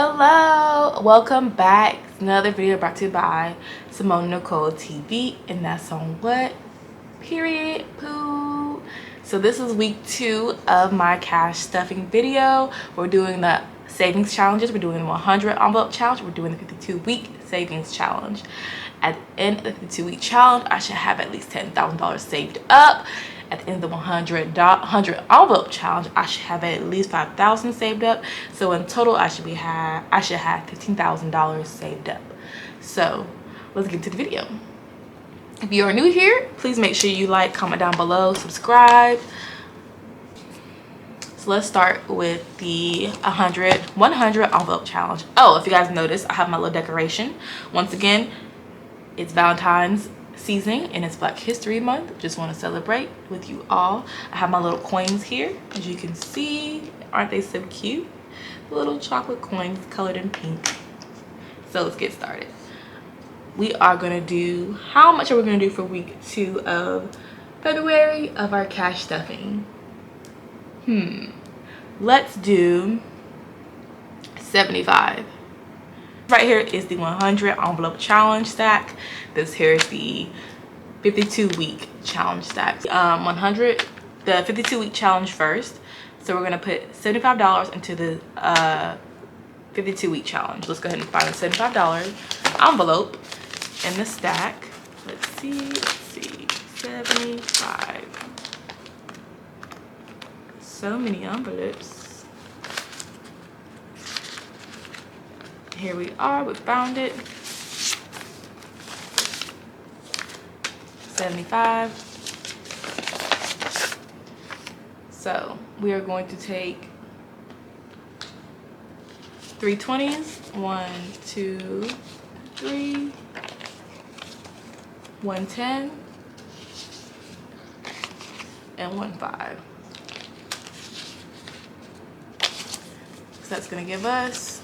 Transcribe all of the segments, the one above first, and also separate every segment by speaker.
Speaker 1: Hello, welcome back. Another video brought to you by Simone Nicole TV, and that's on what? Period. Poo. So this is week 2 of my cash stuffing video. We're doing the savings challenges. We're doing the 100 envelope challenge. We're doing the 52-week savings challenge. At the end of the 52-week challenge, I should have at least $10,000 saved up. At the end of the 100 envelope challenge, I should have at least $5,000 saved up. So in total, I should have $15,000 saved up. So let's get to the video. If you are new here, please make sure you like, comment down below, subscribe. So let's start with the 100 envelope challenge. Oh, if you guys noticed, I have my little decoration. Once again, it's Valentine's season and it's Black History Month. Just want to celebrate with you all. I have my little coins here, as you can see. Aren't they so cute? Little chocolate coins colored in pink. So let's get started. We are gonna do, how much are we gonna do for week 2 of February of our cash stuffing? Let's do 75. Right here is the 100 envelope challenge stack. This here is the 52-week challenge stack. 100, the 52-week challenge first. So we're gonna put $75 into the 52-week challenge. Let's go ahead and find the $75 envelope in the stack. Let's see, 75. So many envelopes. Here we are, we found it. 75. So we are going to take 3 20s. 1, 2, 3. 1 10 and 1 5. So that's gonna give us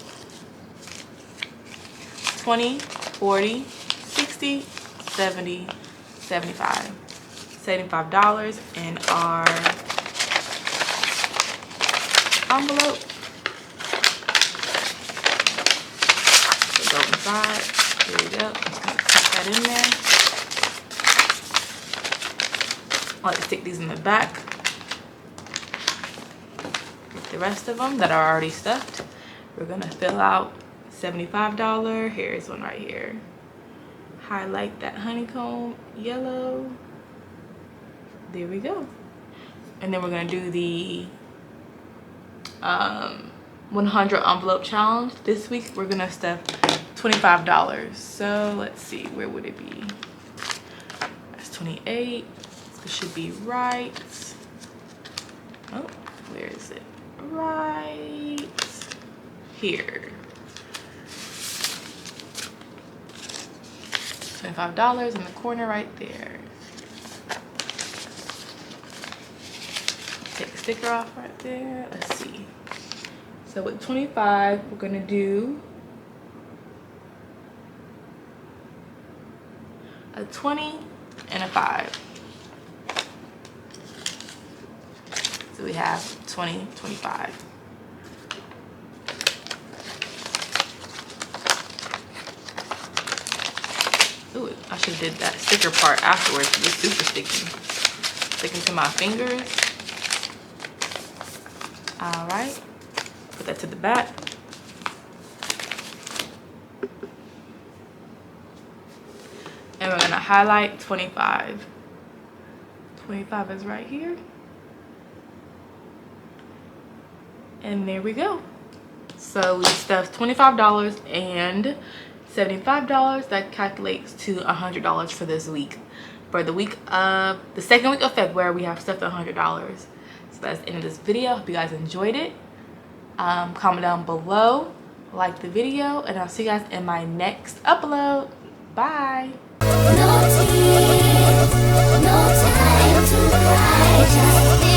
Speaker 1: 20, 40, 60, 70, 75. $75 in our envelope. So go inside. Here we go. I'm just gonna tuck that in there. I like to stick these in the back. With the rest of them that are already stuffed, we're gonna fill out $75. Here's one right here. Highlight that honeycomb yellow. There we go. And then we're gonna do the 100 envelope challenge. This week we're gonna stuff $25. So let's see, where would it be? That's 28. This should be right. Oh, where is it? Right here. $25 in the corner right there. Take the sticker off right there. Let's see. So with 25, we're gonna do a 20 and a 5. So we have 20, 25. Ooh, I should have did that sticker part afterwards. It's super sticky. Sticking to my fingers. All right, put that to the back. And we're gonna highlight 25. 25 is right here. And there we go. So we stuffed $25 and $75. That calculates to $100 for this week. For the week of the second week of February, we have stuffed $100. So that's the end of this video. Hope you guys enjoyed it. Comment down below, like the video, and I'll see you guys in my next upload. Bye.
Speaker 2: No tears, no time to cry, just